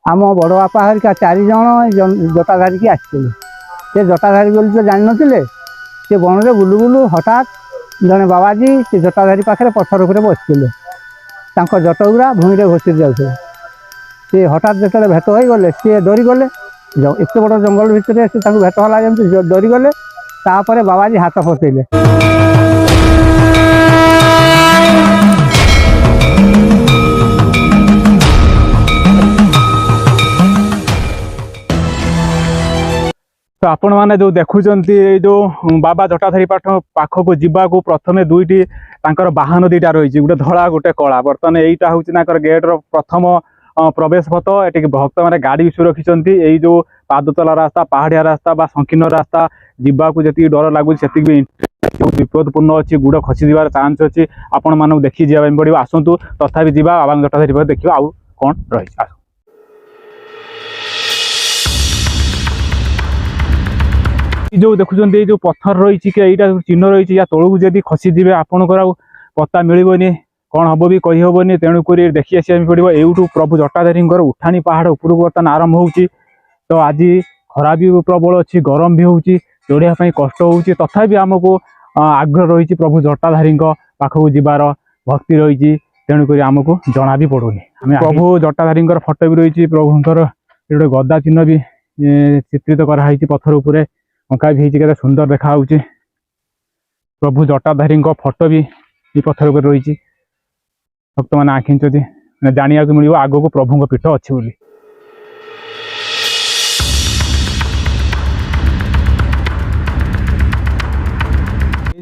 आम बड़ बापा हरिका 4 जन जटा धरिकी आसते से जटा धारी बोली तो जान नथिले से बन में बुलू बुलू हठात जड़े बाबाजी से जटाधारी पाखे पथर उपर बसते जटगुरा भूमि में घोषित जाते सी हठात जो भेट हो गले सी डरीगले एत बड़ जंगल भितर से भेट है जमी डरीगले तापर बाबाजी हाथ फसैले तो आपण मैंने जो देखुं जो बाबा जटाधारी पाखक जावाक प्रथम दुईटी बाहन दुईटा रही गोटे धला गोटे कला बर्तमान यहीटा हूँ गेट्र प्रथम प्रवेश पथ ये भक्त मैंने गाड़ी सुरक्षित यही जो पादतला रास्ता पहाड़िया रास्ता बा संकीर्ण रास्ता जावाक जी डर लगुच से विपदपूर्ण अच्छी गुड़ खसी जावार चान्स अच्छी आपण मानक देखी जावाई पड़ो आसतु तथापि जावा बाबा जटाधारी देखा आउ कौन रही जो देखुं जो पत्थर रही यहाँ चिन्ह रही तौक जब खसीजे आपंकर पता मिलनी कौन हम भी कही हेनी तेणुक देखी आसा पड़ो यूटू प्रभु जटाधारी उठाणी पहाड़ उपरक बर्तमान आरंभ हो तो आज खरा भी प्रबल अच्छी गरम भी हो चढ़ाई कष्ट हो तथापि आमको आग्रह रही प्रभु जटाधारी पाखक जीवार भक्ति रही तेणुक आमको जना भी पड़ूनी प्रभु जटाधारी फोटो भी रही प्रभुंर गोटे गदा चिन्ह भी चित्रित कराई पत्थर उपरे अंका भी के सुंदर देखा प्रभु जटाधारी फोटो भी पत्थर पर रही भक्त मैंने आखिंचती जाना मिल आग को प्रभु पीठ अच्छी बोली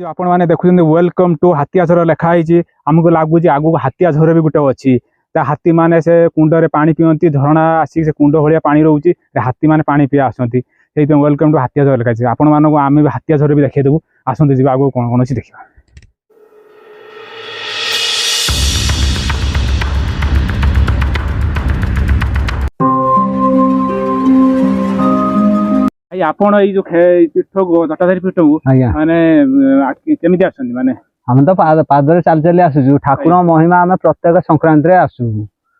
आपण मैंने देखुं वेलकम टू हाथियाझर लिखाई आमको लगुच आगू हाथियाझर भी गोटे अच्छी हाथी मैंने से कुंडे पानी पीती झरणा आसिक से कुंड भाया पानी रोचे हाथी मैंने पानी पी आसती वेलकम टू हाथियाझर लिखाई आपण मानक आम भी हाथियाझर भी देखीदेबू आसते जी आगे कौन कौन अच्छी देखा आपण जो पीठ जटाधारी पीठ को माने केमिति आछन माने हम तो पादरे चल चली आसु ठाकुर महिमा आम प्रत्येक संक्रांति आसु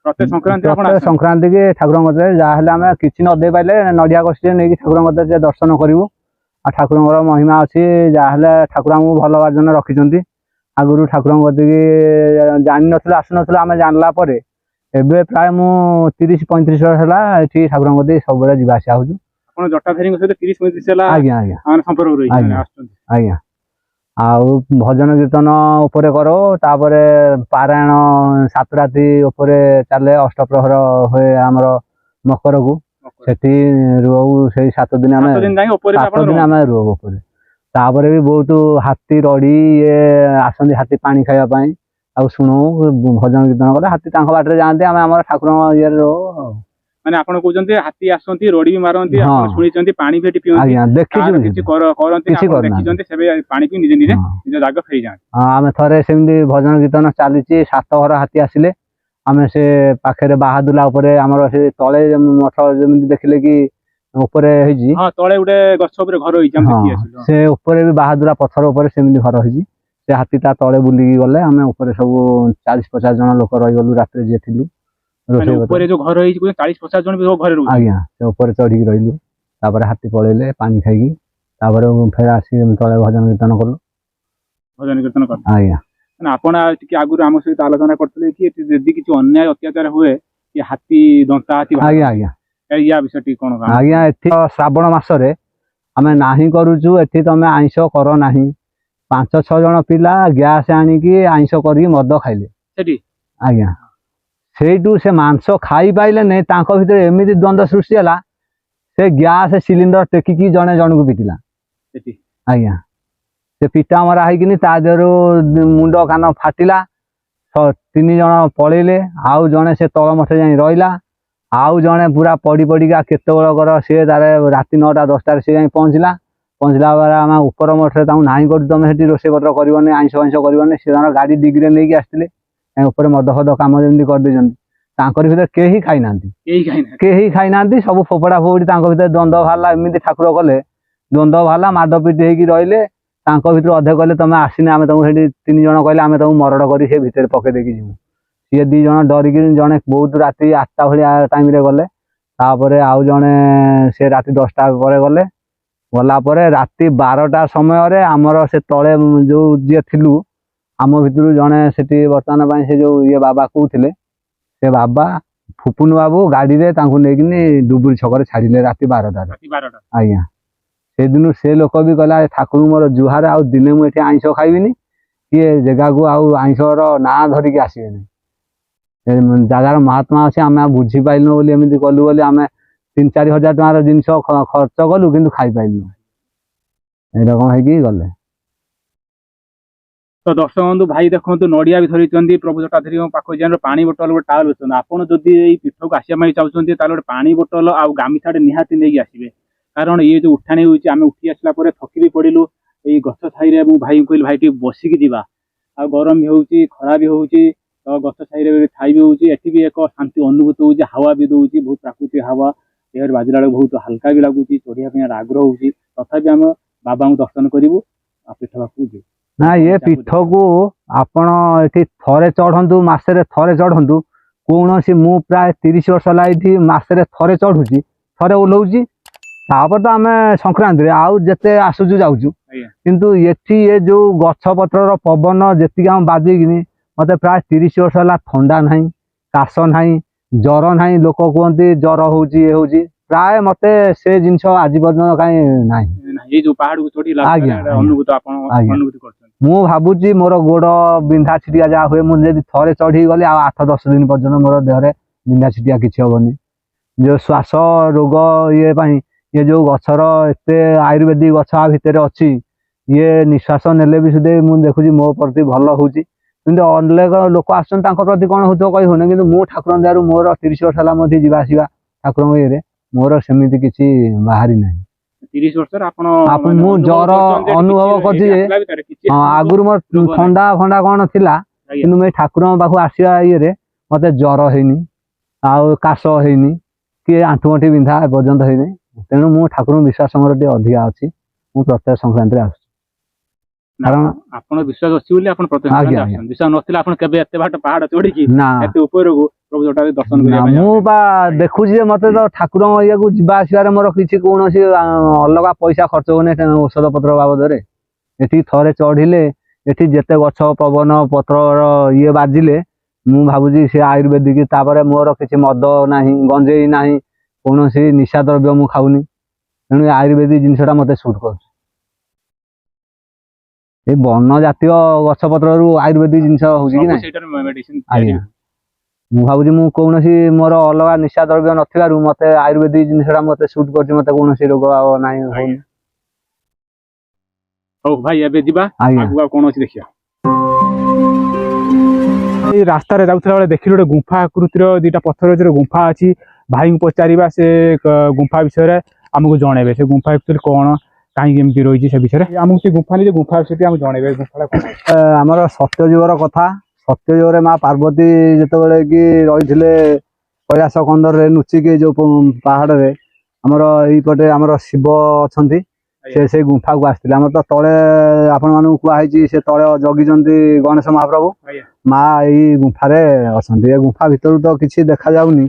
प्रत्येक संक्रांति की ठाकुर जहाँ आम किसी न दे पाइले नड़िया कष्ट नहीं ठाकुर दर्शन करूँ आ ठाकुर महिमा अच्छी जहाँ ठाकुर आमको भल बार्जन रखिंट आगुरी ठाकुर जान आसुन आम जानला एवं प्राय मु 30-35 वर्ष है ठाकुर सब जावास हो जटाधारी सहित 30-35 आज्ञा आज्ञा संपर्क रही आज्ञा आउ भजन कीर्तन उपरे करो तापर पारायण 7 राति उपरे चले अष्टप्रहर हुए आमर मकर को सेठी रोहू से 7 दिन आम 7 दिन आम रोहू उपरे तापर भी बहुत हाथी रड़ी ये आसती हाथी पानी खावाई आ शुणु भजन कीर्तन कले हाथी बाटे जाते आम आम ठाकुर ये रोहू माने आपण कहउचंती हाथी आसंती रोडी भी मारंती आपण सुनिचंती पानी भी पियंती आज्ञा देखि किछि करंती आपण देखिचंती सेबे पानी पी निजे निजे निज जागा फेरी जान आमे थरे सेमदी भजन कीर्तन चालिछि 7 घर हाथी आसिले आमे से पाखरे बाहादुला ऊपर हमर से तळे मठ जेमदी देखिले कि ऊपर हेजी हां तळे उडे गछ ऊपर घर होई हम देखि आसिलो से ऊपर भी बाहादुला पत्थर ऊपर सेमदी घर होई से हाथी ता तळे बुली गले आमे ऊपर सब 40-50 जन लोक रहि गलु रात्रि जे थिलु ऊपर जो घर 40-50 जन भी घर रहू आज्ञा से ऊपर चढ़ी रहिलु तापर हाथी पळेले पानी खाइकी तापर फेर आसी तळे भजन कीर्तन कर आज्ञा ना आपण टिके आगुर हम सहित आलोचना करथले कि यदि किछि अन्याय अत्याचार हुए कि हाथी दंता हाथी आज्ञा आज्ञा या विषय टी कोन आज्ञा एथि श्रावण मास रे हमें नाही करूछु एथि तमे आइंस करो नाही 5-6 जन पिला गैस आनी की आइंस करी मद खाइले सेठी आज्ञा सेठू से मांस खाई पाइले नहीं तांको भीतर एमिति द्वंद्व सृष्टि है से गैस सिलिंडर टेकिकी जने जन को पिटिला आज्ञा से पिटा मरा है ता देहरु मुंड कान फाटिला 3 जन पलैले आउ जने से तल मठे जाई रहिला आउ जने पूरा पड़ी पड़िका केते बळकर से तारे राति 9-10 से जाई पहुंचला बेला आम ऊपर मठे ताऊ नाही करू तुम सेठी रोषे पत्र करबने आइंस आइंस करबने से गाड़ी डिग्री नहीं आसते ऊपर मद फद कम जमी कर भर कहीं खाई ना सब फोपड़ा फोपड़ी भर द्वंद्व बाहर एमती ठाकुर कले द्वंद्व बाहर माडपिट हो भर अधे कहले तुम आसने आम तुमको 3 जन कहले आम तुमको मरड़ कर भीतर पकईदेकी जीव सी 2 जन डरिकी जड़े बहुत राति 8टा भाया टाइम गले तापर आउ जड़े से राति 10टा पर गले गला पर राति 12टा समय आमर से तले जो जी थिलु आम भितर जड़े से बर्तमान से जो ये बाबा कहते से बाबा फुपुन बाबू गाड़ी रे नहीं डुबुरी छक छाड़े राति 12टा आज्ञा से दिन से लोक भी कहला ठाकुर मोर जुहार आउ दिने मुझे आइंस खाइबिनी किए जगह को आउ आइंसर ना धरिकी आसबे जगार महात्मा अच्छे आम बुझी पाइलु बोली एमती कलु बोली आम 3-4 हजार टकर जिनस खर्च कलु कि खाई पाइलु एरकम है गले। तो दर्शक बंधु भाई देखो नड़िया भी धरी प्रभु जटाधारी पाख जान पानी बोतल गोटे टावल अच्छे आपड़ जदि पीठ को आसवा चाहते गोटे पानी बोतल आउ गामछाटे निहाती नहीं आसबे कारण ये जो उठाणी होम उठी आसला थकी भी पड़ू ये गछ छाई भाई कहली भाई टे बसिकी जा आ गरम भी होची खरा भी होची तो गछ छाई छाई भी होची एठी भी एक शांति अनुभूत होची हवा भी दउची बहुत प्राकृतिक हवा देहर बाजिला बहुत हल्का भी लगुची चढ़िया आग्रह होची तथापि आम बाबा दर्शन करूँ पीठ पाखु जी ना ये पीठ को आपण ये थरे चढ़ु मसरे थरे चढ़ु कौन सी मु प्राय 30 वर्ष लाई मसरे थरे चढ़ुची थरे ओह्लौची तापर तो आम संक्रांति आउ जिते आसुचु जाऊँ किंतु ये जो गछ पत्र पवन जी आम बाजिकी मत प्राय 30 वर्ष है थंडा ना काश ना जर ना लोक कहते जर हो प्राय मत से जिनस आज पर्यटन कहीं मु भावुची मोर गोड़ बिंधा छिटिया जहाँ हुए मुझे थरे चढ़ी गली 8-10 दिन पर्यटन मोर देहरे बिंधा छिटिया किसी हेनी जो श्वास रोग ये जो गचर एत आयुर्वेदिक गछ भितर अच्छी ये निश्वास नेले भी सुधे मुझे देखुची मो प्रति भल हो अनेक लोक आसती प्रति कौन हो कही होने कि मु ठाकुर दयारू मोर 30 वर्ष है जावासवा ठाकुर ये मोर सेमती किसी बाहरी ना 30 वर्ष मु जर अनुभव कर आगुरी मोर ठंडा फंडा कौन थिला कि मैं ठाकुर पाखु आसवा ये मत जर है काश है कि आंठुगंठी बिंधा पर्यंत है तेणु मु ठाकुर विश्वास मोर अधिका अच्छी मु प्रत्येक संक्रांति आस कारण आपण विश्वास अच्छी बोली आपण प्रत्येक विश्वास नथिला आपण केबे एते बाट पहाड़ चढ़ी ना एते ऊपर को प्रभु जटाधारी दर्शन करिया मु बा देखुची मते तो ठाकुर या को जिबा आसीबारे मोर किछि कोनोसी अलगा पैसा खर्च होने औषध पत्र बाबद रे एठी थरे चढ़िले एठी जेते गछ पवन पत्र ये बाजिले मु भाबुची से आयुर्वेदिक तापर मोर किछि मद नाही गंजेई नाही कोनोसी निशा द्रव्य मु खाउनी तेणु आयुर्वेदिक जिनसटा मते सूट कर ये वन जातीय गछपत्र आयुर्वेदिक जिनस हो मु भावुची मु कौन मोर अलग निशा द्रव्य नथिबारु मते आयुर्वेदिक जिनसटा मते सूट करछि मते कोनोसी रोग नाही होनी ओ भाई एबे जिबा आगुआ कोन अछि देखिया ए रास्ता रे जाउथला बेले देखिलो गोटे गुंफा आकृतिर दुटा पत्थर जे गुंफा अछि भाई को पचारिबा से गुंफा विषय रे हमको जणेबे से गुंफा एक्चुअली कोन कहीं केमती रही से विषय आमको से गुंफा नहीं गुंफा विषय आम जन गुंफा आमर सत्यजुगर कथा सत्यजुगर माँ पार्वती जिते कि रही कैलाश कंदर नुचिकी जो पहाड़ रे आमर यपटे आमर शिव अच्छा से गुंफा को आसते आम तो तले आपण मानू कहुई से तले जगी गणेश महाप्रभु माँ यही गुंफारे अच्छा ये गुंफा भितर तो किसी देखा जाऊनी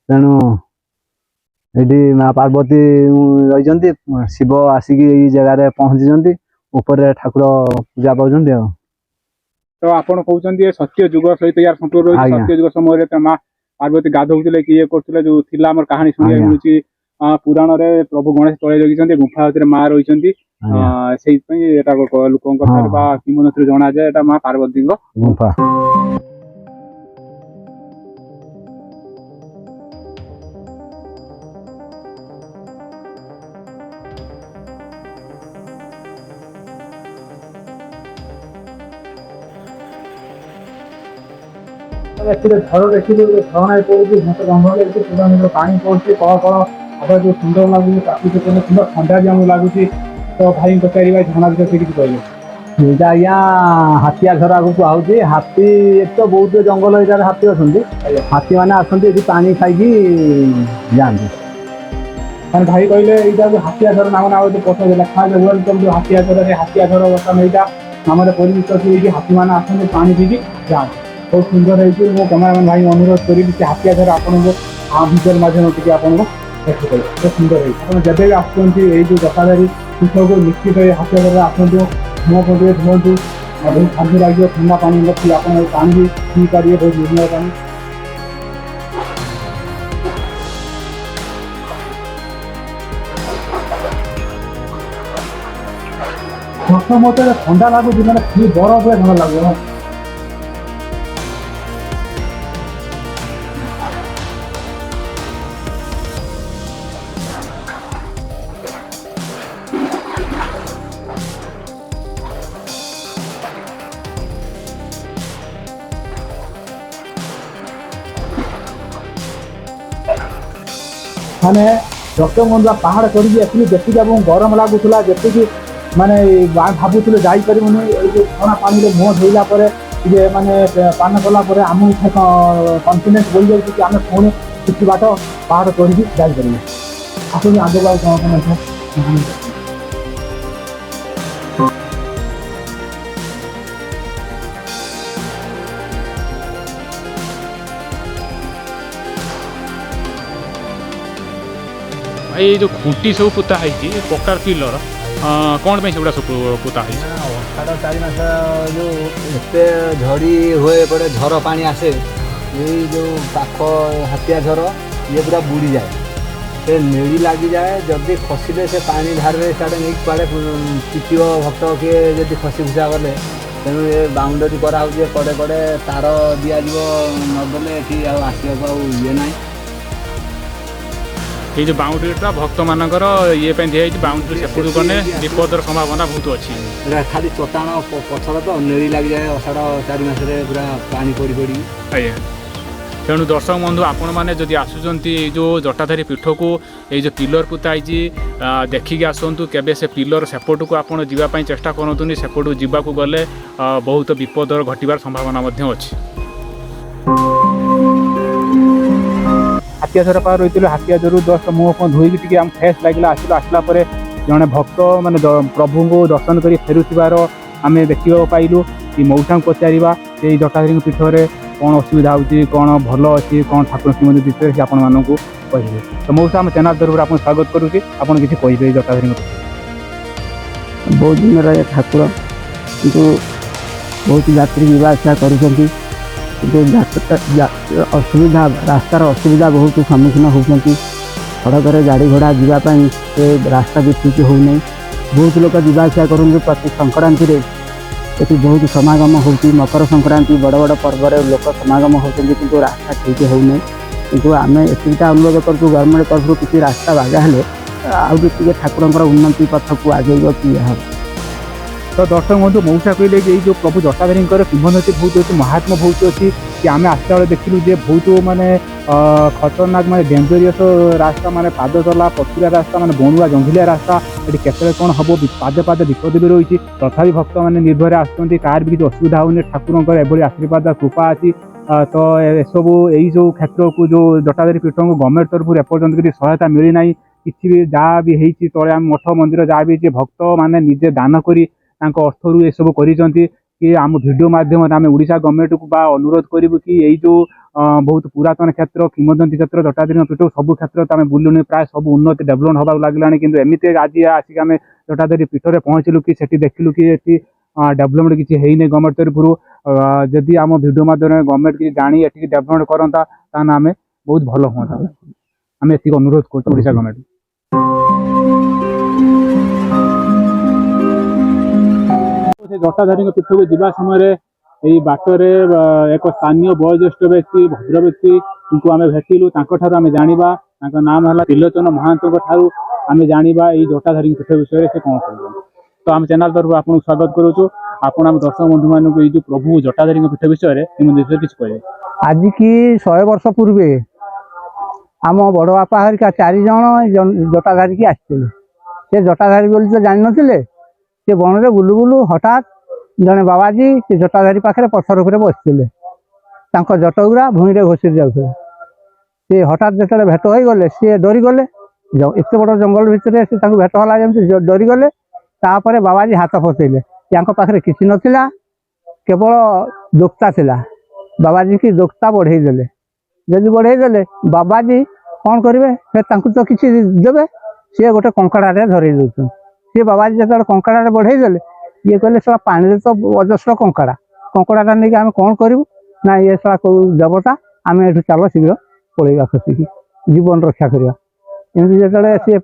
तेणु ये माँ पार्वती रही शिव आसिक जगार पहुंची ऊपर ठाकुर पूजा पाँच तो आपन कहते सत्य जुग सहित यार संपर्क रही सत्य जुग समय माँ पार्वती गाधौले कि ये करते जो थिला हमर कहानी शुणा मिलूँ पुराण रे प्रभु गणेश तले जगिंट गुंफा भर माँ रही लोक किमत जना जाए माँ पार्वती गुंफा झर देखिए झरना पड़े घंटे गंध पूरा पानी पड़े कल कल अब जो सुंदर लगुच प्राकृतिक सुंदर ठंडा भी आमको लगुच तो भाई पचार झरना विषय किसी कहले ये आज्ञा हाथिया घर आगे कहुचे हाथी एक तो बहुत जंगल एरिया हाथी अच्छा हाथी मैंने आसती पानी खाई जाती भाई कहले यहाँ हाथिया घर नाम ना पचार लिखा वेलकम जो हाथिया घर बर्तमान यहाँ नाम परिचित हाथी मैंने आसते पानी पीकी जाती ବହୁତ ସୁନ୍ଦର ହେଇଛି। ମୁଁ କ୍ୟାମେରାମ୍ୟାନ୍ ଭାଇ ଅନୁରୋଧ କରିବି ସେ ହାତିଆ ଝର ଆପଣଙ୍କୁ ଭିଜୁଆଲ୍ ମାଧ୍ୟମରେ ଟିକେ ଆପଣଙ୍କୁ ଦେଖିପାରିବେ। ବହୁତ ସୁନ୍ଦର ହେଇଛି। ଆପଣ ଯେବେ ବି ଆସୁଛନ୍ତି ଏଇ ଯେଉଁ ଜଟାଧାରୀ ପୀଠକୁ ନିଶ୍ଚିତ ଏଇ ହାତିଆ ଝରରେ ଆସନ୍ତୁ, ମୁହଁ ଟିକେ ଧୁଅନ୍ତୁ, ବହୁତ ଶାନ୍ତି ଲାଗିବ। ଥଣ୍ଡା ପାଣି ଅଛି, ଆପଣ ପାଣି ବି ପିଇ ପାରିବେ, ବହୁତ ନିର୍ମଳ ପାଣି। ମତେ ଥଣ୍ଡା ଲାଗୁଛି, ମାନେ ବରଫ ଭଳିଆ ଥଣ୍ଡା ଲାଗୁଛି। ମାନେ ରକ୍ତଗନ୍ଧା ପାହାଡ଼ ଚଢ଼ିକି ଆସିଲି, ଯେତିକି ଆପଣଙ୍କୁ ଗରମ ଲାଗୁଥିଲା, ଯେତିକି ମାନେ ଭାବୁଥିଲେ ଯାଇପାରିବୁନି, ଏଇ ଯେଉଁ ଥଣ୍ଡା ପାଣିରେ ମୁହଁ ଧୋଇଲା ପରେ ଟିକେ ମାନେ ପାନ କଲା ପରେ ଆମକୁ କନଫିଡେନ୍ସ ବଢ଼ିଯାଉଛି କି ଆମେ ପୁଣି କିଛି ବାଟ ପାହାଡ଼ ଚଢ଼ିକି ଯାଇପାରିବୁ। ଆସନ୍ତୁ ଆଗକୁ ଆଉ କ'ଣ ମଧ୍ୟ। এই ଯେଉଁ ଖୁଣ୍ଟି ସବୁ ପୋତା ହେଇଛି ପକ୍କା ପିଲର, କ'ଣ ପାଇଁ ସେଗୁଡ଼ା ସବୁ ପୋତା ହେଇଛି? ଅଷାଢ଼ 4 ମାସ ଯେଉଁ ଏତେ ଝଡ଼ି ହୁଏ, ଏପଟେ ଝର ପାଣି ଆସେ, ଏଇ ଯେଉଁ ପାଖ ହାତିଆ ଝର ଇଏ ପୁରା ବୁଡ଼ିଯାଏ, ସେ ନେଳି ଲାଗିଯାଏ। ଯଦି ଖସିଲେ ସେ ପାଣି ଧାରରେ ସିଆଡ଼େ ନେଇକି କୁଆଡ଼େ ପିଟିବ ଭକ୍ତ କିଏ ଯଦି ଖସି ଖୁସା ଗଲେ। ତେଣୁ ଏ ବାଉଣ୍ଡରୀ କରାହେଉଛି, କଡ଼େ କଡ଼େ ତାର ଦିଆଯିବ, ନଦେଲେ ଏଠି ଆଉ ଆସିବାକୁ ଆଉ ଇଏ ନାହିଁ। এই যে বাউন্ডারিটা ভক্তମାନଙ୍କର ଇଏ ପାଇଁ ଦିଆଯାଇଛି, ବାଉଣ୍ଡାରୀ ସେପଟକୁ ଗଲେ ବିପଦର ସମ୍ଭାବନା ବହୁତ ଅଛି। ଏଇଟା ଖାଲି ଚଟାଣ ପଥର ତ ନେଳି ଲାଗିଯାଏ ଅଷାଢ଼ 4 ମାସରେ ପୁରା ପାଣି ପଡ଼ି ପଡ଼ି। ଆଜ୍ଞା, ତେଣୁ ଦର୍ଶକ ବନ୍ଧୁ ଆପଣମାନେ ଯଦି ଆସୁଛନ୍ତି ଏଇ ଯେଉଁ ଜଟାଧାରୀ ପୀଠକୁ, ଏଇ ଯେଉଁ ପିଲର ପୋତା ହେଇଛି ଦେଖିକି ଆସନ୍ତୁ। କେବେ ସେ ପିଲର ସେପଟକୁ ଆପଣ ଯିବା ପାଇଁ ଚେଷ୍ଟା କରନ୍ତୁନି, ସେପଟକୁ ଯିବାକୁ ଗଲେ ବହୁତ ବିପଦର ଘଟିବାର ସମ୍ଭାବନା ମଧ୍ୟ ଅଛି। ହାତିଆ ଝର ପାଖରେ ରହିଥିଲୁ। ହାତିଆ ଝରରୁ ଜଷ୍ଟ ମୁହଁ ଫୁହଁ ଧୋଇକି ଟିକେ ଆମ ଫ୍ରେଶ୍ ଲାଗିଲା। ଆସିଲା ପରେ ଜଣେ ଭକ୍ତ ମାନେ ପ୍ରଭୁଙ୍କୁ ଦର୍ଶନ କରି ଫେରୁଥିବାର ଆମେ ଦେଖିବାକୁ ପାଇଲୁ। ଏ ମଉସାଙ୍କୁ ପଚାରିବା ସେଇ ଜଟାଧାରୀଙ୍କ ପୀଠରେ କ'ଣ ଅସୁବିଧା ହେଉଛି, କ'ଣ ଭଲ ଅଛି, କ'ଣ ଠାକୁର ଶ୍ରୀମନ୍ଦିର ବିଷୟରେ ସେ ଆପଣମାନଙ୍କୁ କହିବେ। ତ ମଉସା ଆମ ଚ୍ୟାନେଲ୍ ତରଫରୁ ଆପଣଙ୍କୁ ସ୍ୱାଗତ କରୁଛି। ଆପଣ କିଛି କହିବେ ଏଇ ଜଟାଧାରୀଙ୍କ ପୀଠ? ବହୁତ ଦିନର ଏ ଠାକୁର, କିନ୍ତୁ ବହୁତ ଯାତ୍ରୀ ଯିବା ଆସିବା କରୁଛନ୍ତି, କିନ୍ତୁ ଅସୁବିଧା, ରାସ୍ତାର ଅସୁବିଧା ବହୁତ ସମ୍ମୁଖୀନ ହେଉଛନ୍ତି। ସଡ଼କରେ ଗାଡ଼ି ଘୋଡ଼ା ଯିବା ପାଇଁ ଏ ରାସ୍ତା ବି ଠିକ୍ ହେଉନାହିଁ। ବହୁତ ଲୋକ ଯିବା ଆସିବା କରନ୍ତି। ପ୍ରତି ସଂକ୍ରାନ୍ତିରେ ଏଠି ବହୁତ ସମାଗମ ହେଉଛି। ମକର ସଂକ୍ରାନ୍ତି ବଡ଼ ବଡ଼ ପର୍ବରେ ଲୋକ ସମାଗମ ହେଉଛନ୍ତି, କିନ୍ତୁ ରାସ୍ତା ଠିକ୍ ହେଉନାହିଁ। କିନ୍ତୁ ଆମେ ଏତିକିଟା ଅନୁରୋଧ କରୁଛୁ ଗଭର୍ଣ୍ଣମେଣ୍ଟ ତରଫରୁ କିଛି ରାସ୍ତା ବାଗା ହେଲେ ଆହୁରି ଟିକେ ଠାକୁରଙ୍କର ଉନ୍ନତି ପଥକୁ ଆଗେଇବ କି ଏହା। ତ ଦର୍ଶକ ବନ୍ଧୁ, ମଉସା କହିଲେ କି ଏଇ ଯେଉଁ ପ୍ରଭୁ ଜଟାଧାରୀଙ୍କର କିମ୍ବଦନ୍ତୀ ବହୁତ ଅଛି, ମହାତ୍ମ ବହୁତ ଅଛି। କି ଆମେ ଆସିଲା ବେଳେ ଦେଖିଲୁ ଯେ ବହୁତ ମାନେ ଖତରନାକ, ମାନେ ଡେଞ୍ଜରିୟସ୍ ରାସ୍ତା, ମାନେ ପାଦ ଚଲା ପଥୁରିଆ ରାସ୍ତା, ମାନେ ବଣୁଆ ଜଙ୍ଗଲିଆ ରାସ୍ତା। ଏଠି କେତେବେଳେ କ'ଣ ହେବ ପାଦେ ପାଦେ ବିପଦ ବି ରହିଛି। ତଥାପି ଭକ୍ତମାନେ ନିର୍ଭୟରେ ଆସୁଛନ୍ତି, କାହାର ବି କିଛି ଅସୁବିଧା ହେଉନି। ଠାକୁରଙ୍କର ଏଭଳି ଆଶୀର୍ବାଦ କୃପା ଅଛି। ତ ଏସବୁ ଏଇ ଯେଉଁ କ୍ଷେତ୍ରକୁ, ଯେଉଁ ଜଟାଧାରୀ ପୀଠଙ୍କୁ ଗଭର୍ଣ୍ଣମେଣ୍ଟ ତରଫରୁ ଏପର୍ଯ୍ୟନ୍ତ କିଛି ସହାୟତା ମିଳିନାହିଁ। କିଛି ବି ଯାହା ବି ହେଇଛି ତଳେ ଆମ ମଠ ମନ୍ଦିର ଯାହା ବି ହେଇଛି, ଭକ୍ତମାନେ ନିଜେ ଦାନ କରି ତାଙ୍କ ଅର୍ଥରୁ ଏସବୁ କରିଛନ୍ତି। କି ଆମ ଭିଡ଼ିଓ ମାଧ୍ୟମରେ ଆମେ ଓଡ଼ିଶା ଗଭର୍ଣ୍ଣମେଣ୍ଟକୁ ବା ଅନୁରୋଧ କରିବୁ କି ଏଇ ଯେଉଁ ବହୁତ ପୁରାତନ କ୍ଷେତ୍ର, କିମ୍ବଦନ୍ତୀ କ୍ଷେତ୍ର, ଜଟାଧାରୀ ପୀଠ ସବୁ କ୍ଷେତ୍ରରେ ଆମେ ବୁଲୁନି, ପ୍ରାୟ ସବୁ ଉନ୍ନତି ଡେଭଲପ୍ ହେବାକୁ ଲାଗିଲାଣି। କିନ୍ତୁ ଏମିତି ଆଜି ଆସିକି ଆମେ ଜଟାଧାରୀ ପୀଠରେ ପହଞ୍ଚିଲୁ କି ସେଠି ଦେଖିଲୁ କି ଏଠି ଡେଭଲପମେଣ୍ଟ କିଛି ହେଇନି ଗଭର୍ଣ୍ଣମେଣ୍ଟ ତରଫରୁ। ଯଦି ଆମ ଭିଡ଼ିଓ ମାଧ୍ୟମରେ ଗଭର୍ଣ୍ଣମେଣ୍ଟ କିଛି ଜାଣି ଏଠିକି ଡେଭଲପମେଣ୍ଟ କରନ୍ତା, ତାହେଲେ ଆମେ ବହୁତ ଭଲ ହୁଅନ୍ତା। ଆମେ ଏତିକି ଅନୁରୋଧ କରୁଛୁ ଓଡ଼ିଶା ଗଭର୍ଣ୍ଣମେଣ୍ଟ। ସେ ଜଟାଧାରୀଙ୍କ ପୀଠକୁ ଯିବା ସମୟରେ ଏଇ ବାଟରେ ଏକ ସ୍ଥାନୀୟ ବୟୋଜ୍ୟେଷ୍ଠ ବ୍ୟକ୍ତି, ଭଦ୍ର ବ୍ୟକ୍ତିଙ୍କୁ ଆମେ ଭେଟିଲୁ। ତାଙ୍କଠାରୁ ଆମେ ଜାଣିବା, ତାଙ୍କ ନାମ ହେଲା ତ୍ରିଲୋଚନ ମହାନ୍ତଙ୍କ ଠାରୁ ଆମେ ଜାଣିବା ଏଇ ଜଟାଧାରୀ ପୀଠ ବିଷୟରେ ସେ କ'ଣ କହୁଛନ୍ତି। ତ ଆମେ ଚ୍ୟାନେଲ୍ ତରଫରୁ ଆପଣଙ୍କୁ ସ୍ୱାଗତ କରୁଛୁ। ଆପଣ ଆମ ଦର୍ଶକ ବନ୍ଧୁମାନଙ୍କୁ ଏଇ ଯେଉଁ ପ୍ରଭୁ ଜଟାଧାରୀଙ୍କ ପୀଠ ବିଷୟରେ କିଛି କହିବେ? ଆଜିକି 100 ବର୍ଷ ପୂର୍ବେ ଆମ ବଡ଼ ବାପା ହେରିକା 4 ଜଣ ଜଟାଧାରୀକି ଆସିଥିଲେ। ସେ ଜଟାଧାରୀ ବୋଲି ତ ଜାଣିନଥିଲେ। ସେ ବଣରେ ବୁଲୁ ବୁଲୁ ହଠାତ୍ ଜଣେ ବାବାଜୀ ସେ ଜଟାଧାରୀ ପାଖରେ ପଥର ଉପରେ ବସିଥିଲେ। ତାଙ୍କ ଜଟଗୁଡ଼ା ଭୂଇଁରେ ଘଷି ଯାଉଥିଲେ। ସେ ହଠାତ୍ ଯେତେବେଳେ ଭେଟ ହୋଇଗଲେ ସିଏ ଡରିଗଲେ। ଏତେ ବଡ଼ ଜଙ୍ଗଲ ଭିତରେ ସେ ତାଙ୍କୁ ଭେଟ ହେଲା ଯେମିତି ଡରିଗଲେ। ତାପରେ ବାବାଜୀ ହାତ ଫସେଇଲେ। ତାଙ୍କ ପାଖରେ କିଛି ନଥିଲା, କେବଳ ଦୋକ୍ତା ଥିଲା। बाबाजी की दोस्ता बढ़े देले जदि बढ़े देले बाबाजी कौन करेंगे फिर तो किसी देवे सी गोटे कंकड़े धरे दौन सी बाबाजी जो कंकड़े बढ़े देले ये कहले सब पानी तो अजस्र कंकड़ा कंकड़ाटा नहीं आम कौन करूँ ना ये सब कौ देवता आम ये चल शीघ्र पलैया खसिकी जीवन रक्षा करवा एमती जो सी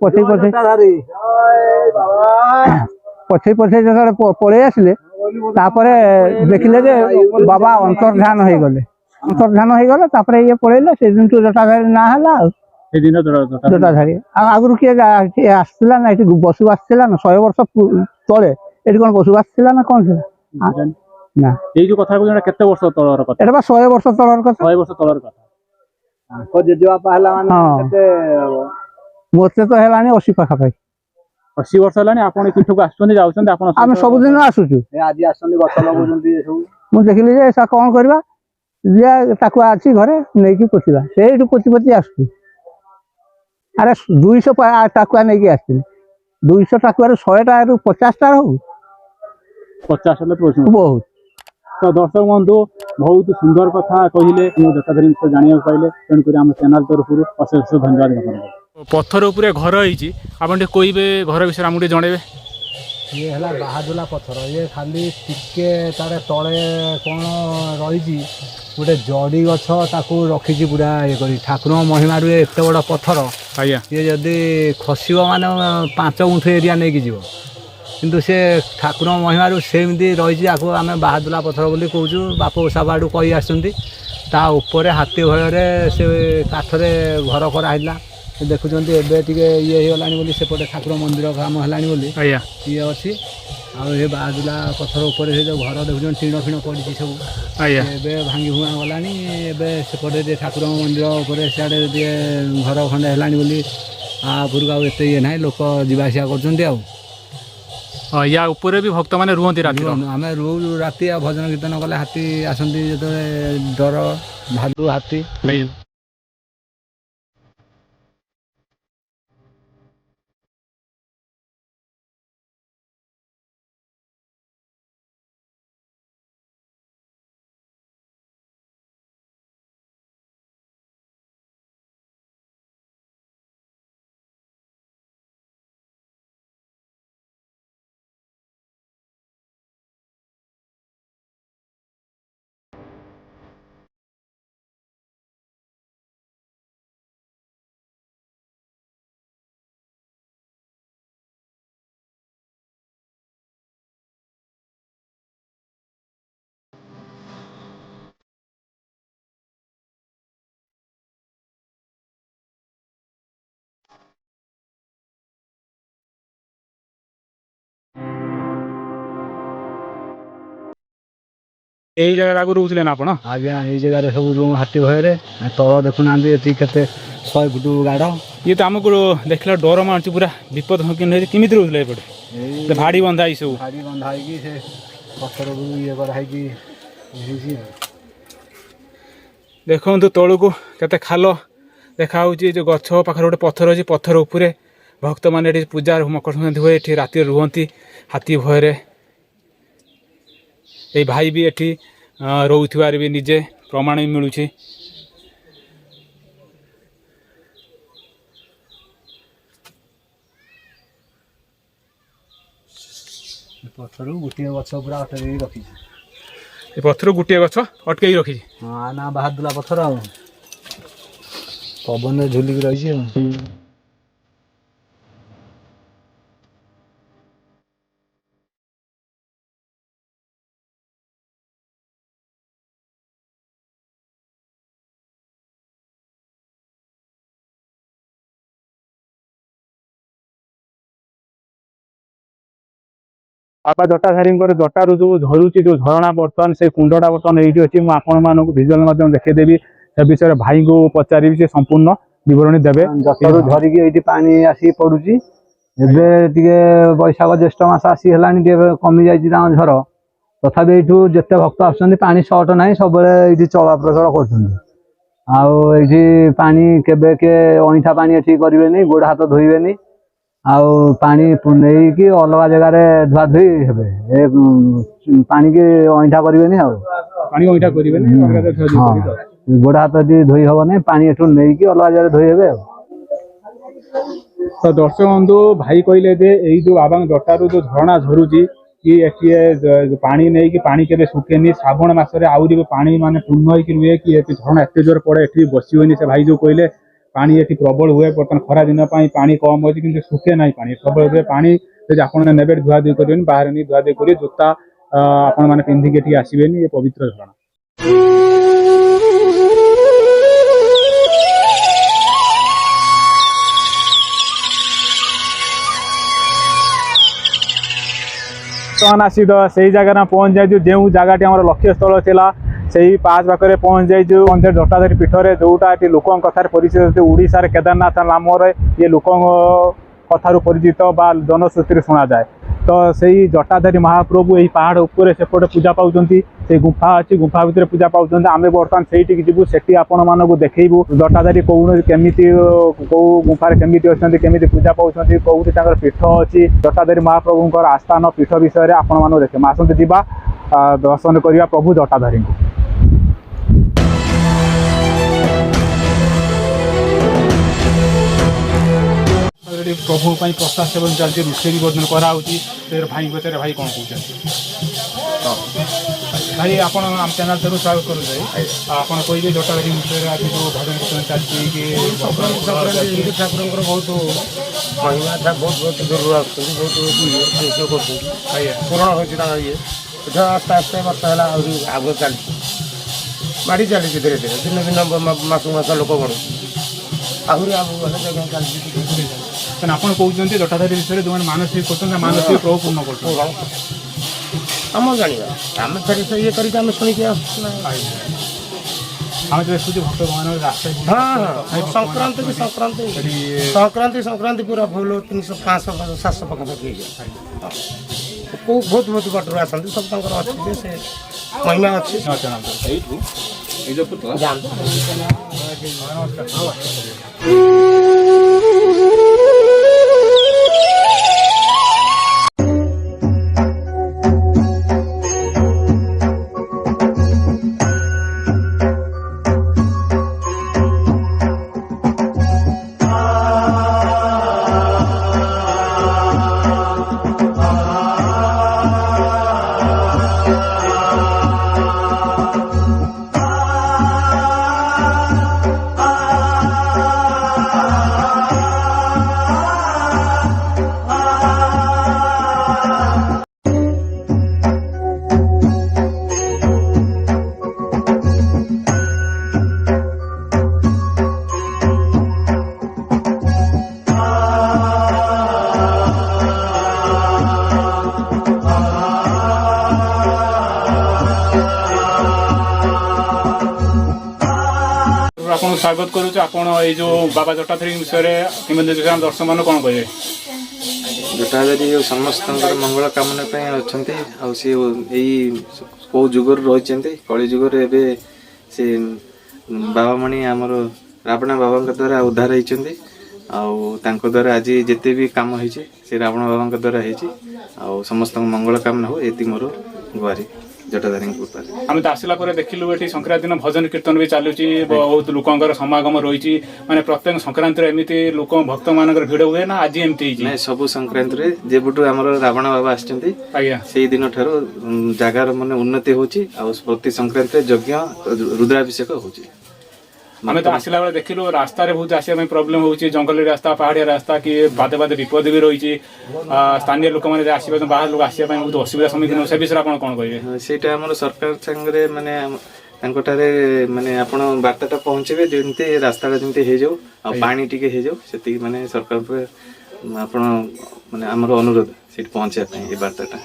पछे पछे जो पलि आसिले देखिले बाबा अंतर्धान हो गले ये पलैले से दिन जटाधारी ना जटाधारी आगुरी किए आसला ना ये बसवास ना 100 वर्ष तले ये कौन बसवास ना कौन ना এই যে কথা কইনা কেতে বর্ষ তলর কথা এটা 100 वर्ष तलर कथा 100 বর্ষ তলর কথা मत तो है 80 पाखापाखि 80 वर्ष हेलानी आपण पीठक आसुଛନ୍ତି जाउଛନ୍ତି आपण आम सबुदिन आसुचु आज आसनी गछ लगौଛନ୍ତି सब मुझे देखिली जे ऐसा कौन करवा जे टाकुआ अच्छी घरे नहीं कि पोछिबा सेठू पोछि पोछि आसुची अरे 200 टाकुआ नहीं कि आसती 200 टाकुआ 100 टा 50 टा हो 50 हेले तो बहुत तो दर्शक बंधु बहुत सुंदर कथा कहले जटाधारी जाना पाइले तेणुक आम चैनल तरफ अशेष अशेष धन्यवाद ज्ञापन पत्थर उपरे घर होइछि आपण टे कोइबे घर विषय हमके जणेबे ये है बाहादुला पत्थर ये खाली टिके तार तले कौन रही गोटे जड़ी गछ ताकू रखी पूरा ये करी ठाकुर महिमा एत बड़ पत्थर आज्ञा ये जदि खसब माने 5 गुंठ एरिया नहीं कि किंतु से ठाकुर महिमा सेमती रही आम बाहादुला पत्थर बोली कहूँ बाप ओषा बाड़ू कही आसुँचा हाथी भयर से काठरे घर कराइला देखुं ये होगा बोली सेपटे ठाकुर मंदिर काम है ये अच्छी आए बाहादुला पत्थर उपर से जो घर देखुं टीण फीण पड़ी सब भांगी भुआ गलानी सेपटे ठाकुर मंदिर उपर सियाड़े घर खंडे है बोली आपुर आत ये ना लोक जावासिया कर या ऊपर भी भक्त माने रुहंती राति आम रू राति भजन कीर्तन कले हाथी आसती जो डर भालू हाथी यही जगह आगु रोले ना आपण आज्ञा ये जगह सब रूम हाथी भयर तल देखुना के 100 फुट गाढ़ ये तो आमको देखला डर मार्च पूरा विपद केमी रोले एपटे भाड़ी बंधा सब भाड़ी बंधा से पत्थर ये कराई देखो तलू को केते खाल देखा जो गछ पाखे गोटे पत्थर अच्छी पत्थर उपरे भक्त मैंने पूजा मकर संक्रांति हुए ये राति रुहति हाथी भयर ये भाई भी एठी रोथार भी निजे प्रमाण भी मिलूँ पत्थर गोटे गछ पूरा अटक रखी पत्थर गोटे गछ अटकई रखी हाँ ना बाहादुला पत्थर आ पवन झुलिक रही बाबा जटाधारी जटारू जो झरुची जो झरणा बर्तमान से कुंडटा बर्तमान ये अच्छी मुझे भिजुआल देखेदेवी से विषय भाई को पचारि से संपूर्ण विवरणी देवे जटारू झरिकी ये पानी आसी पड़ुची बैशाख ज्येष्ठ मास आसी है कमी जाए झर तथा ये जिते भक्त आसुँच सर्ट ना सब चला प्रचल कर पानी केबे के अईठा पानी एठी करें गोड़ हाथ धोबे आउ पानी नहीं कि अलग जगार धुआ धुई हे पानी की अईठा करें ପାଣି ଅଇଁଠା କରିବେନି ଅଲଗା ଜାଗାରେ ଧୁଆ ଧୁଇ ହଁ କରିବେ ଆଉ। ଗୋଡ଼ ହାତ ଟିକେ ଧୋଇ ହବନି, ପାଣି ଏଠୁ ନେଇକି ଅଲଗା ଜାଗାରେ ଧୋଇ ହେବେ ଆଉ। ତ ଦର୍ଶକ ବନ୍ଧୁ ଭାଇ କହିଲେ ଯେ ଏଇ ଯୋଉ ବାବାଙ୍କ ଜଟାରୁ ଯୋଉ ଝରଣା ଝରୁଛି କି ଏଠି ପାଣି ନେଇକି ପାଣି କେବେ ଶୁଖେନି, ଶ୍ରାବଣ ମାସରେ ଆହୁରି ବି ପାଣି ମାନେ ପୂର୍ଣ୍ଣ ହେଇକି ରୁହେ, କି ଏଠି ଝରଣା ଏତେ ଜୋର ପଡେ ଏଠି ବସି ହୁଏନି। ସେ ଭାଇ ଯୋଉ କହିଲେ ପାଣି ଏଠି ପ୍ରବଳ ହୁଏ, ବର୍ତ୍ତମାନ ଖରା ଦିନ ପାଇଁ ପାଣି କମ ଅଛି କିନ୍ତୁ ଶୁଖେ ନାହିଁ, ପାଣି ପ୍ରବଳ ହୁଏ। ପାଣି ଯଦି ଆପଣ ନେବେ ଧୁଆ ଧୁଇ କରିବେନି, ବାହାରେ ନେଇ ଧୁଆ ଧୁଇ କରିବେ, ଜୋତା ଆପଣ ମାନେ ପିନ୍ଧିକି ଏଠିକି ଆସିବେନି, ଏ ପବିତ୍ର ଝରଣା। ବର୍ତ୍ତମାନ ଆସି ସେଇ ଜାଗାରେ ପହଞ୍ଚି ଯାଇଛୁ, ଯେଉଁ ଜାଗାଟି ଆମର ଲକ୍ଷ୍ୟସ୍ଥଳ ଥିଲା ସେଇ ପାହାଚ ପାଖରେ ପହଞ୍ଚି ଯାଇଛୁ। ଜଟାଧାରୀ ପୀଠରେ ଯୋଉଟା ଏଠି ଲୋକଙ୍କ କଥାରେ ପରିଚିତ, ଓଡ଼ିଶାରେ କେଦାରନାଥ ନାମରେ ଇଏ ଲୋକଙ୍କ କଥାରୁ ପରିଚିତ ବା ଜନଶ୍ରୁତିରେ ଶୁଣାଯାଏ। ତ ସେଇ ଜଟାଧାରୀ ମହାପ୍ରଭୁ ଏହି ପାହାଡ଼ ଉପରେ ସେପଟେ ପୂଜା ପାଉଛନ୍ତି, ସେଇ ଗୁମ୍ଫା ଅଛି, ଗୁମ୍ଫା ଭିତରେ ପୂଜା ପାଉଛନ୍ତି। ଆମେ ବର୍ତ୍ତମାନ ସେଇଠିକି ଯିବୁ, ସେଠି ଆପଣମାନଙ୍କୁ ଦେଖେଇବୁ ଜଟାଧାରୀ କେମିତି କୋଉ ଗୁମ୍ଫାରେ କେମିତି ଅଛନ୍ତି, କେମିତି ପୂଜା ପାଉଛନ୍ତି, କୋଉଠି ତାଙ୍କର ପୀଠ ଅଛି, ଜଟାଧାରୀ ମହାପ୍ରଭୁଙ୍କର ଆସ୍ଥାନ ପୀଠ ବିଷୟରେ ଆପଣମାନଙ୍କୁ ଦେଖେଇବୁ। ଆସନ୍ତୁ ଯିବା ଦର୍ଶନ କରିବା ପ୍ରଭୁ ଜଟାଧାରୀଙ୍କୁ। ପ୍ରଭୁ ପାଇଁ ପ୍ରସାଦ ସେବନ ଚାଲିଛି, ରୋଷେଇ ବର୍ଦ୍ଧନ କରାହେଉଛି। ଭାଇ ଭିତରେ ଭାଇ କ'ଣ କହୁଛନ୍ତି? ଭାଇ ଆପଣ ଆମ ଚ୍ୟାନେଲ୍ ତରଫରୁ ସ୍ୱାଗତ କରୁଛୁ। ଆପଣ କହିବେ ଜଟାଧାରୀ ବିଷୟରେ ଆଜି ଯେଉଁ ଭଜନ କୀର୍ତ୍ତନ ଚାଲିଛି କି ଠାକୁରଙ୍କର ବହୁତ ମହିମା, ବହୁତ ବହୁତ ଦୂରରୁ ଆସୁଛନ୍ତି, ବହୁତ ଇଏ କରୁଛନ୍ତି। ଆଜ୍ଞା ପୂରଣ ହେଉଛି ତାଙ୍କର ଇଏ। ଏଠି ଆସ୍ତେ ଆସ୍ତେ ବର୍ଷ ହେଲା ଆହୁରି ଆଗକୁ ଚାଲିଛି, ମାଡ଼ି ଚାଲିଛି ଧୀରେ ଧୀରେ, ଦିନ ଦିନ ମାସକୁ ମାସ ଲୋକ ବଢ଼ୁଛି, ଆହୁରି ଆଗକୁ ଗଲେ ଜାଗା ଚାଲିଛି। ଆପଣ କହୁଛନ୍ତି ଜଟାଧାରୀ ବିଷୟରେ ଯେଉଁମାନେ ମାନସିକ କରୁଛନ୍ତି ମାନସିକ ପ୍ରଭୁ ପୂର୍ଣ୍ଣ କରୁଛନ୍ତି। ଆମ ଜାଣିବା ଆମେ ଫେରି ଇଏ କରିକି ଆମେ ଶୁଣିକି ଆସୁଛୁ ନା। ଆମେ ତ ଦେଖୁଛୁ ଭକ୍ତମାନେ ରାସ୍ତା ସଂକ୍ରାନ୍ତି କି ସଂକ୍ରାନ୍ତି ପୁରା ଫୁଲ 300 500 700 ପାଖାପାଖି ହେଇଯାଏ। କେଉଁ ବହୁତ ବହୁତ ବାଟରୁ ଆସନ୍ତି, ସବୁ ତାଙ୍କର ଅଛି ଯେ ସେ ମହିମା ଅଛି। ଏଇଠୁ ଏଇ ଯେଉଁ ପୁତ୍ର ଆପଣଙ୍କୁ ସ୍ୱାଗତ କରୁଛୁ। ଆପଣ ଏଇ ଯେଉଁ ବାବା ଜଟାଧାରୀ ବିଷୟରେ କେମିତି ଦର୍ଶକମାନଙ୍କୁ କ'ଣ କହିବେ? ଜଟାଧାରୀ ସମସ୍ତଙ୍କର ମଙ୍ଗଳ କାମନା ପାଇଁ ଅଛନ୍ତି, ଆଉ ସେ ଏଇ କେଉଁ ଯୁଗରୁ ରହିଛନ୍ତି, କଳି ଯୁଗରେ ଏବେ ସେ ବାବାମଣି ଆମର ରାବଣ ବାବାଙ୍କ ଦ୍ୱାରା ଉଦ୍ଧାର ହେଇଛନ୍ତି। ଆଉ ତାଙ୍କ ଦ୍ୱାରା ଆଜି ଯେତେ ବି କାମ ହେଇଛି ସେ ରାବଣ ବାବାଙ୍କ ଦ୍ୱାରା ହେଇଛି। ଆଉ ସମସ୍ତଙ୍କ ମଙ୍ଗଳ କାମନା ହଉ, ଏତିକି ମୋର ଗୁହାରି ଜଟାଧାରୀଙ୍କ କୃପାରେ। ଆମେ ତ ଆସିଲା ପରେ ଦେଖିଲୁ ଏଠି ସଂକ୍ରାନ୍ତି ଦିନ ଭଜନ କୀର୍ତ୍ତନ ବି ଚାଲୁଛି, ବହୁତ ଲୋକଙ୍କର ସମାଗମ ରହିଛି। ମାନେ ପ୍ରତ୍ୟେକ ସଂକ୍ରାନ୍ତିରେ ଏମିତି ଲୋକ ଭକ୍ତମାନଙ୍କର ଭିଡ଼ ହୁଏ ନା ଆଜି ଏମିତି ହେଇଛି? ନାଇଁ, ସବୁ ସଂକ୍ରାନ୍ତିରେ ଯେବେଠୁ ଆମର ରାବଣ ବାବା ଆସିଛନ୍ତି ଆଜ୍ଞା ସେଇ ଦିନ ଠାରୁ ଜାଗାର ମାନେ ଉନ୍ନତି ହଉଛି, ଆଉ ପ୍ରତି ସଂକ୍ରାନ୍ତିରେ ଯଜ୍ଞ ରୁଦ୍ରାଭିଷେକ ହଉଛି। ଆମେ ତ ଆସିଲା ବେଳେ ଦେଖିଲୁ ରାସ୍ତାରେ ବହୁତ ଆସିବା ପାଇଁ ପ୍ରୋବ୍ଲେମ ହଉଛି, ଜଙ୍ଗଲି ରାସ୍ତା, ପାହାଡ଼ିଆ ରାସ୍ତା, କି ବାଦେ ବାଦେ ବିପଦ ବି ରହିଛି। ସ୍ଥାନୀୟ ଲୋକମାନେ ଆସିବା ପାଇଁ, ବାହାର ଲୋକ ଆସିବା ପାଇଁ ବହୁତ ଅସୁବିଧା ସମ୍ମୁଖୀନ। ସେ ବିଷୟରେ ଆପଣ କ'ଣ କହିବେ? ସେଇଟା ଆମର ସରକାର ସାଙ୍ଗରେ ମାନେ ତାଙ୍କଠାରେ ମାନେ ଆପଣ ବାର୍ତ୍ତାଟା ପହଞ୍ଚିବେ, ଯେମିତି ରାସ୍ତାଟା ଯେମିତି ହେଇଯାଉ, ଆଉ ପାଣି ଟିକେ ହେଇଯାଉ, ସେତିକି ମାନେ ସରକାର ଆପଣ ମାନେ ଆମର ଅନୁରୋଧ ସେଇଠି ପହଞ୍ଚିବା ପାଇଁ ଏ ବାର୍ତ୍ତାଟା।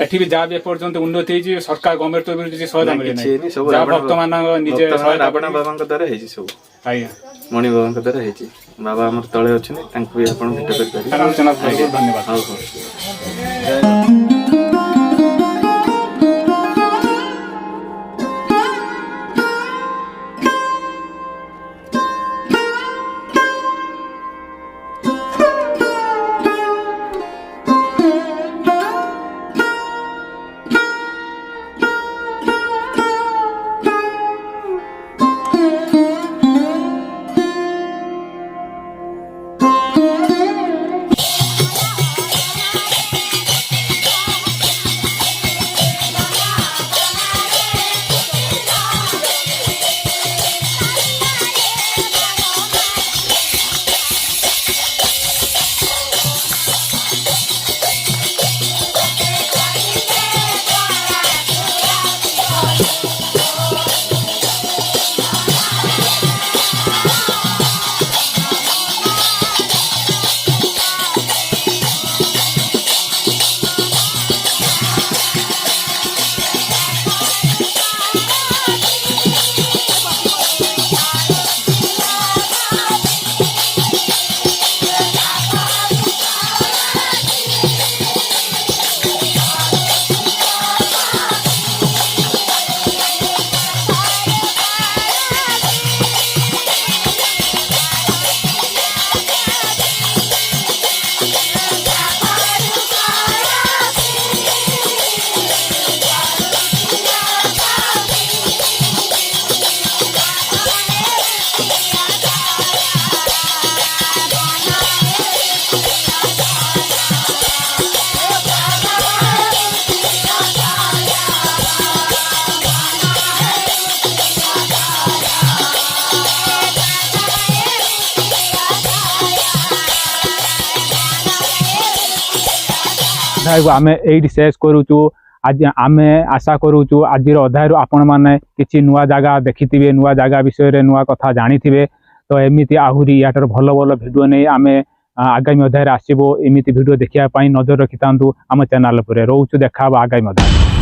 ଏଠି ବି ଯାହା ବି ଏପର୍ଯ୍ୟନ୍ତ ଉନ୍ନତି ହେଇଛି, ସରକାର ଗଭର୍ଣ୍ଣମେଣ୍ଟ ତରଫରୁ କିଛି ସହାୟତା ମିଳିନାହିଁ। ସବୁ ଭକ୍ତମାନଙ୍କ ନିଜେ ରାବଣ ବାବାଙ୍କ ଦ୍ୱାରା ହେଇଛି, ସବୁ ଆଜ୍ଞା ମଣି ବାବାଙ୍କ ଦ୍ୱାରା ହେଇଛି। ବାବା ଆମର ତଳେ ଅଛନ୍ତି, ତାଙ୍କୁ ବି ଆପଣ ଭେଟ କରିପାରିବେ। ଧନ୍ୟବାଦ। ହଉ ହଉ। ଅଧ୍ୟାୟକୁ ଆମେ ଏଇଠି ଶେଷ କରୁଛୁ। ଆଜି ଆମେ ଆଶା କରୁଛୁ ଆଜିର ଅଧ୍ୟାୟରୁ ଆପଣମାନେ କିଛି ନୂଆ ଜାଗା ଦେଖିଥିବେ, ନୂଆ ଜାଗା ବିଷୟରେ ନୂଆ କଥା ଜାଣିଥିବେ। ତ ଏମିତି ଆହୁରି ୟାଠାରୁ ଭଲ ଭଲ ଭିଡ଼ିଓ ନେଇ ଆମେ ଆଗାମୀ ଅଧ୍ୟାୟରେ ଆସିବୁ। ଏମିତି ଭିଡ଼ିଓ ଦେଖିବା ପାଇଁ ନଜର ରଖିଥାନ୍ତୁ ଆମ ଚ୍ୟାନେଲ୍ ଉପରେ। ରହୁଛୁ, ଦେଖା ହେବ ଆଗାମୀ ଅଧ୍ୟାୟ।